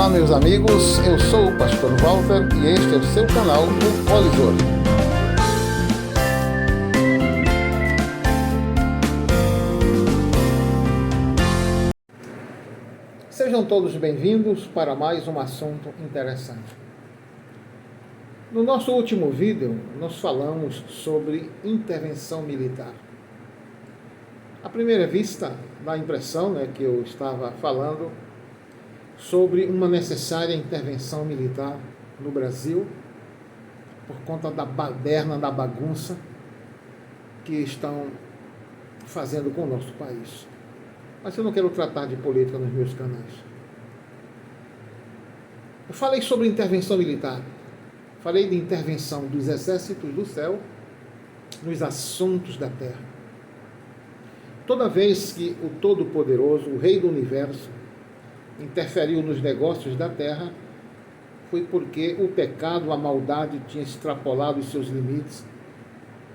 Olá, meus amigos, eu sou o pastor Walter e este é o seu canal, o Polisor. Sejam todos bem-vindos para mais um assunto interessante. No nosso último vídeo, nós falamos sobre intervenção militar. À primeira vista, dá a impressão que eu estava falando sobre uma necessária intervenção militar no Brasil por conta da baderna, da bagunça que estão fazendo com o nosso país. Mas eu não quero tratar de política nos meus canais. Eu falei sobre intervenção militar. Falei de intervenção dos exércitos do céu nos assuntos da terra. Toda vez que o Todo-Poderoso, o Rei do Universo, interferiu nos negócios da terra, foi porque o pecado, a maldade tinha extrapolado os seus limites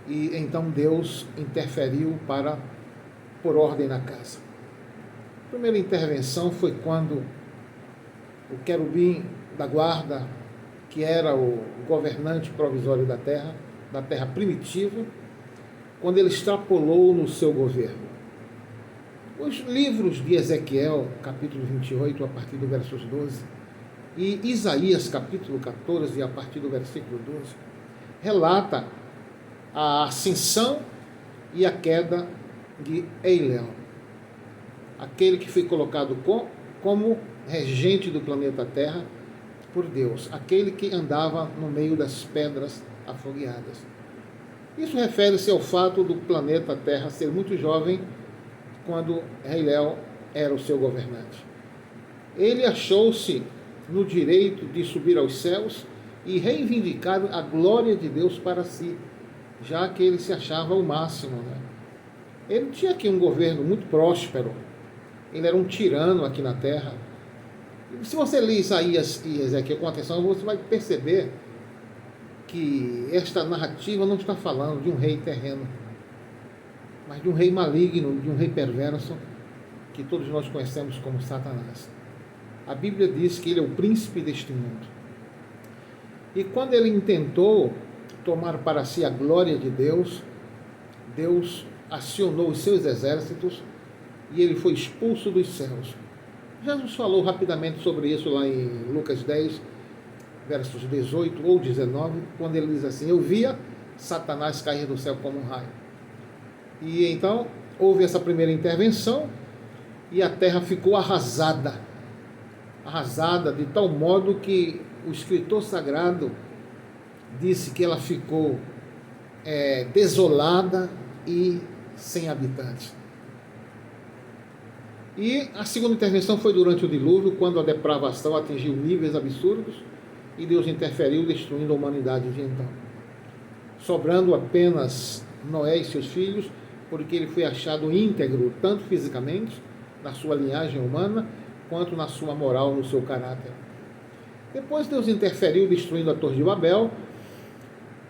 e então Deus interferiu para pôr ordem na casa. A primeira intervenção foi quando o querubim da guarda, que era o governante provisório da terra primitiva, quando ele extrapolou no seu governo. Os livros de Ezequiel, capítulo 28, a partir do verso 12, e Isaías, capítulo 14, a partir do versículo 12, relata a ascensão e a queda de Eiléu, aquele que foi colocado como regente do planeta Terra por Deus, aquele que andava no meio das pedras afogueadas. Isso refere-se ao fato do planeta Terra ser muito jovem quando Eiléu era o seu governante. Ele achou-se no direito de subir aos céus e reivindicar a glória de Deus para si, já que ele se achava o máximo. Ele tinha aqui um governo muito próspero, ele era um tirano aqui na terra. Se você ler Isaías e Ezequiel com atenção, você vai perceber que esta narrativa não está falando de um rei terreno, mas de um rei maligno, de um rei perverso, que todos nós conhecemos como Satanás. A Bíblia diz que ele é o príncipe deste mundo. E quando ele intentou tomar para si a glória de Deus, Deus acionou os seus exércitos e ele foi expulso dos céus. Jesus falou rapidamente sobre isso lá em Lucas 10, versos 18 ou 19, quando ele diz assim: eu via Satanás cair do céu como um raio. E então houve essa primeira intervenção e a terra ficou arrasada de tal modo que o escritor sagrado disse que ela ficou desolada e sem habitantes. E a segunda intervenção foi durante o dilúvio, quando a depravação atingiu níveis absurdos e Deus interferiu, destruindo a humanidade de então, sobrando apenas Noé e seus filhos, porque ele foi achado íntegro, tanto fisicamente, na sua linhagem humana, quanto na sua moral, no seu caráter. Depois Deus interferiu, destruindo a Torre de Babel.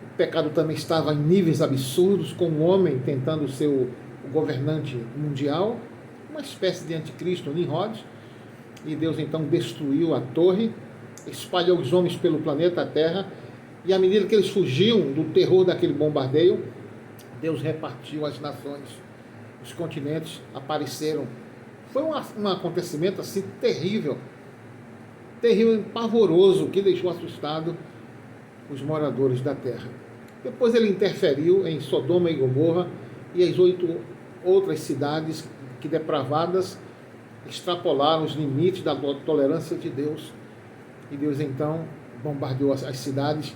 O pecado também estava em níveis absurdos, com o homem tentando ser o governante mundial, uma espécie de anticristo, Nimrod, e Deus então destruiu a torre, espalhou os homens pelo planeta Terra, e à medida que eles fugiam do terror daquele bombardeio, Deus repartiu as nações, os continentes apareceram. Foi um acontecimento assim terrível e pavoroso, que deixou assustado os moradores da terra. Depois ele interferiu em Sodoma e Gomorra e as 8 outras cidades que, depravadas, extrapolaram os limites da tolerância de Deus. E Deus então bombardeou as cidades,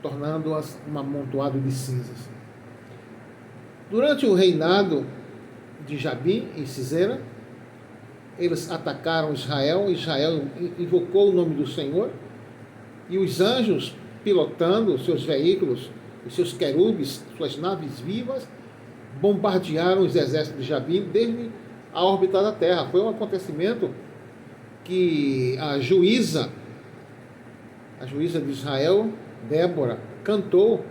tornando-as um amontoado de cinzas. Durante o reinado de Jabim e Sisera, eles atacaram Israel invocou o nome do Senhor, e os anjos, pilotando seus veículos, os seus querubes, suas naves vivas, bombardearam os exércitos de Jabim desde a órbita da terra. Foi um acontecimento que a juíza de Israel, Débora, cantou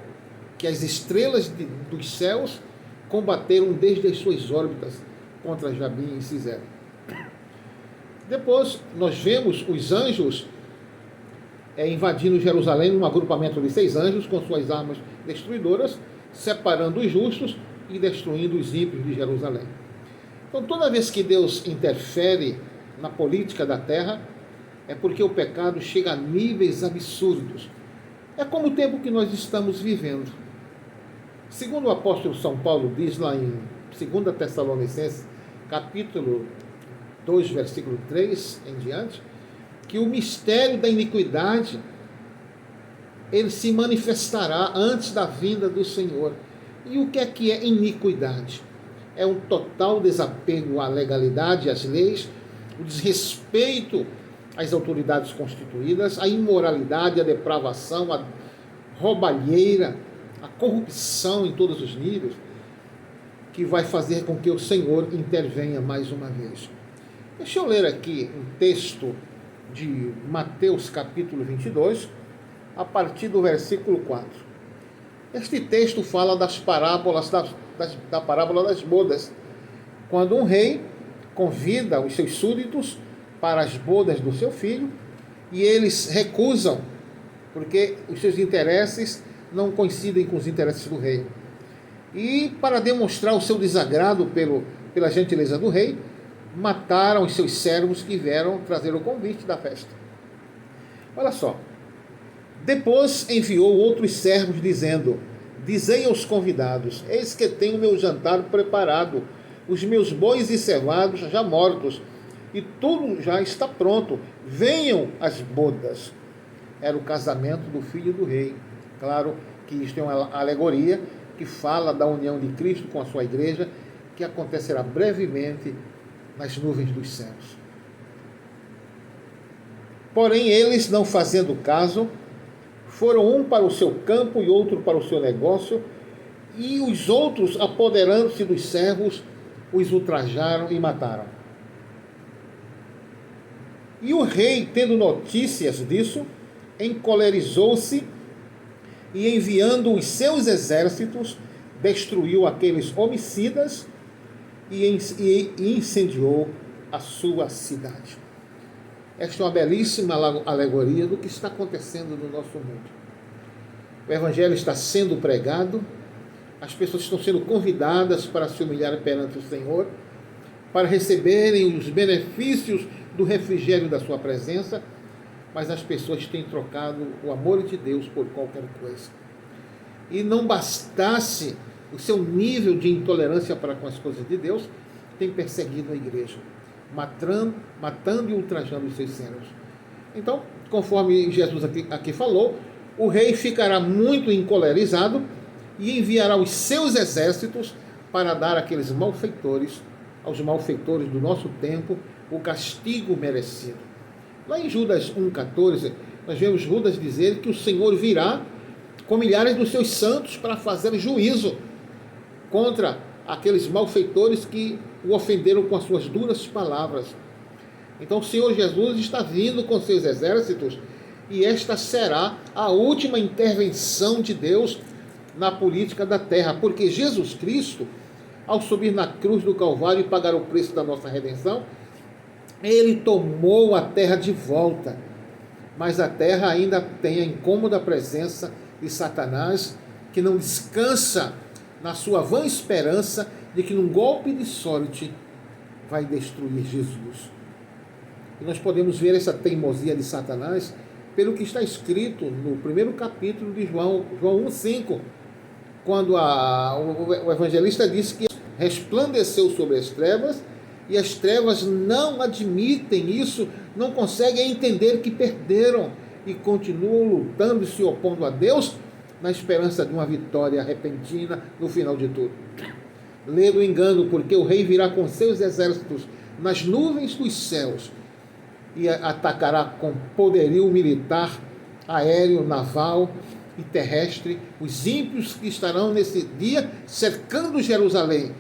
que as estrelas dos céus combateram desde as suas órbitas contra Jabim e Sisera. Depois nós vemos os anjos invadindo Jerusalém, num agrupamento de 6 anjos com suas armas destruidoras, separando os justos e destruindo os ímpios de Jerusalém. Então, toda vez que Deus interfere na política da terra, é porque o pecado chega a níveis absurdos. É como o tempo que nós estamos vivendo. Segundo o apóstolo São Paulo diz lá em 2 Tessalonicenses, capítulo 2, versículo 3 em diante, que o mistério da iniquidade ele se manifestará antes da vinda do Senhor. E o que é iniquidade? É um total desapego à legalidade, às leis, o desrespeito às autoridades constituídas, a imoralidade, a depravação, a roubalheira, a corrupção em todos os níveis, que vai fazer com que o Senhor intervenha mais uma vez. Deixa eu ler aqui um texto de Mateus capítulo 22, a partir do versículo 4. Este texto fala das parábolas, da parábola das bodas, quando um rei convida os seus súditos para as bodas do seu filho, e eles recusam, porque os seus interesses não coincidem com os interesses do rei. E para demonstrar o seu desagrado pela gentileza do rei, mataram os seus servos que vieram trazer o convite da festa. Olha só. Depois enviou outros servos, dizendo: dizei aos convidados, eis que tenho o meu jantar preparado, os meus bois e cevados já mortos, e tudo já está pronto, venham às bodas. Era o casamento do filho do rei. Claro que isto é uma alegoria que fala da união de Cristo com a sua igreja, que acontecerá brevemente nas nuvens dos céus. Porém, eles, não fazendo caso, foram um para o seu campo e outro para o seu negócio, e os outros, apoderando-se dos servos, os ultrajaram e mataram. E o rei, tendo notícias disso, encolerizou-se e, enviando os seus exércitos, destruiu aqueles homicidas e incendiou a sua cidade. Esta é uma belíssima alegoria do que está acontecendo no nosso mundo. O Evangelho está sendo pregado, as pessoas estão sendo convidadas para se humilhar perante o Senhor, para receberem os benefícios do refrigério da sua presença, mas as pessoas têm trocado o amor de Deus por qualquer coisa. E não bastasse o seu nível de intolerância para com as coisas de Deus, tem perseguido a igreja, matando e ultrajando os seus servos. Então, conforme Jesus aqui falou, o rei ficará muito encolerizado e enviará os seus exércitos para dar àqueles malfeitores, aos malfeitores do nosso tempo, o castigo merecido. Lá em Judas 1,14, nós vemos Judas dizer que o Senhor virá com milhares dos seus santos para fazer juízo contra aqueles malfeitores que o ofenderam com as suas duras palavras. Então o Senhor Jesus está vindo com seus exércitos e esta será a última intervenção de Deus na política da terra, porque Jesus Cristo, ao subir na cruz do Calvário e pagar o preço da nossa redenção, ele tomou a terra de volta, mas a terra ainda tem a incômoda presença de Satanás, que não descansa na sua vã esperança de que num golpe de sorte vai destruir Jesus. E nós podemos ver essa teimosia de Satanás pelo que está escrito no primeiro capítulo de João 1,5, quando o evangelista diz que resplandeceu sobre as trevas, e as trevas não admitem isso, não conseguem entender que perderam e continuam lutando e se opondo a Deus na esperança de uma vitória repentina no final de tudo. Lê do engano, porque o rei virá com seus exércitos nas nuvens dos céus e atacará com poderio militar, aéreo, naval e terrestre os ímpios que estarão nesse dia cercando Jerusalém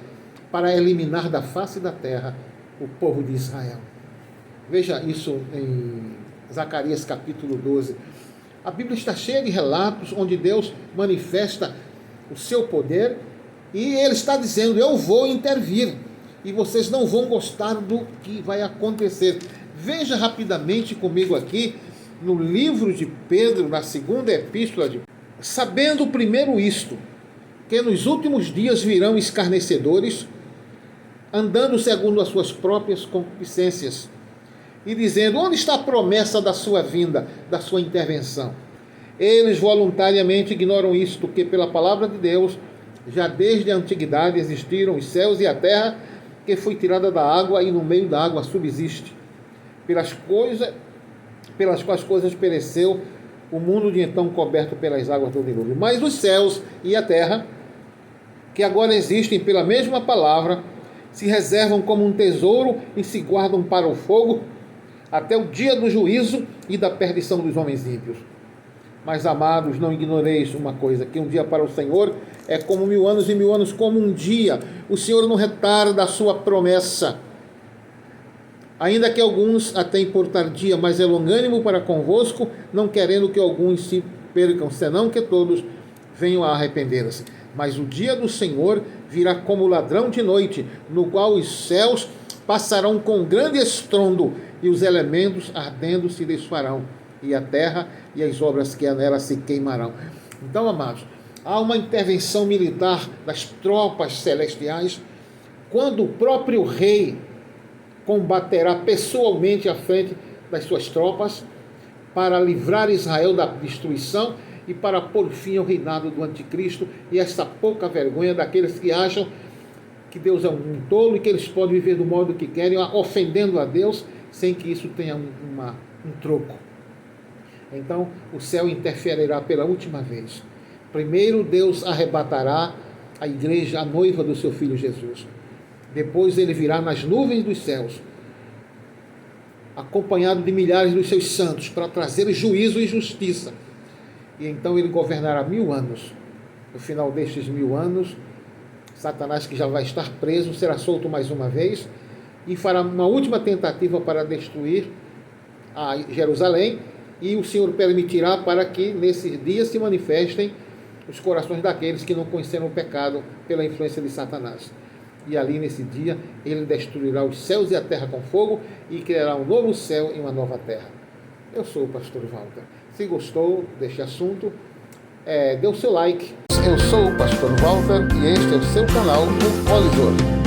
para eliminar da face da terra o povo de Israel. Veja isso em Zacarias capítulo 12. A Bíblia está cheia de relatos onde Deus manifesta o seu poder e Ele está dizendo: eu vou intervir e vocês não vão gostar do que vai acontecer. Veja rapidamente comigo aqui no livro de Pedro, na segunda epístola de Pedro. Sabendo primeiro isto, que nos últimos dias virão escarnecedores, andando segundo as suas próprias concupiscências, e dizendo: onde está a promessa da sua vinda, da sua intervenção? Eles voluntariamente ignoram isto, que pela palavra de Deus, já desde a antiguidade existiram os céus e a terra, que foi tirada da água e no meio da água subsiste, pelas quais coisas pereceu o mundo de então coberto pelas águas do dilúvio. Mas os céus e a terra, que agora existem pela mesma palavra, se reservam como um tesouro e se guardam para o fogo, até o dia do juízo e da perdição dos homens ímpios. Mas, amados, não ignoreis uma coisa, que um dia para o Senhor é como 1000 anos e 1000 anos como um dia. O Senhor não retarda a sua promessa, ainda que alguns a tenham por tardia, mas é longânimo para convosco, não querendo que alguns se percam, senão que todos venham a arrepender-se. Mas o dia do Senhor virá como ladrão de noite, no qual os céus passarão com grande estrondo, e os elementos ardendo se desfarão, e a terra e as obras que nela se queimarão. Então, amados, há uma intervenção militar das tropas celestiais, quando o próprio rei combaterá pessoalmente à frente das suas tropas, para livrar Israel da destruição e para pôr fim ao reinado do anticristo e essa pouca vergonha daqueles que acham que Deus é um tolo e que eles podem viver do modo que querem, ofendendo a Deus, sem que isso tenha um troco. Então, o céu interferirá pela última vez. Primeiro, Deus arrebatará a igreja, a noiva do seu Filho Jesus. Depois ele virá nas nuvens dos céus, acompanhado de milhares dos seus santos, para trazer juízo e justiça. E então ele governará 1000 anos. No final destes 1000 anos, Satanás, que já vai estar preso, será solto mais uma vez e fará uma última tentativa para destruir a Jerusalém, e o Senhor permitirá para que nesses dias se manifestem os corações daqueles que não conheceram o pecado pela influência de Satanás. E ali nesse dia ele destruirá os céus e a terra com fogo e criará um novo céu e uma nova terra. Eu sou o pastor Walter. Se gostou deste assunto, dê o seu like. Eu sou o pastor Walter e este é o seu canal, o Polisor.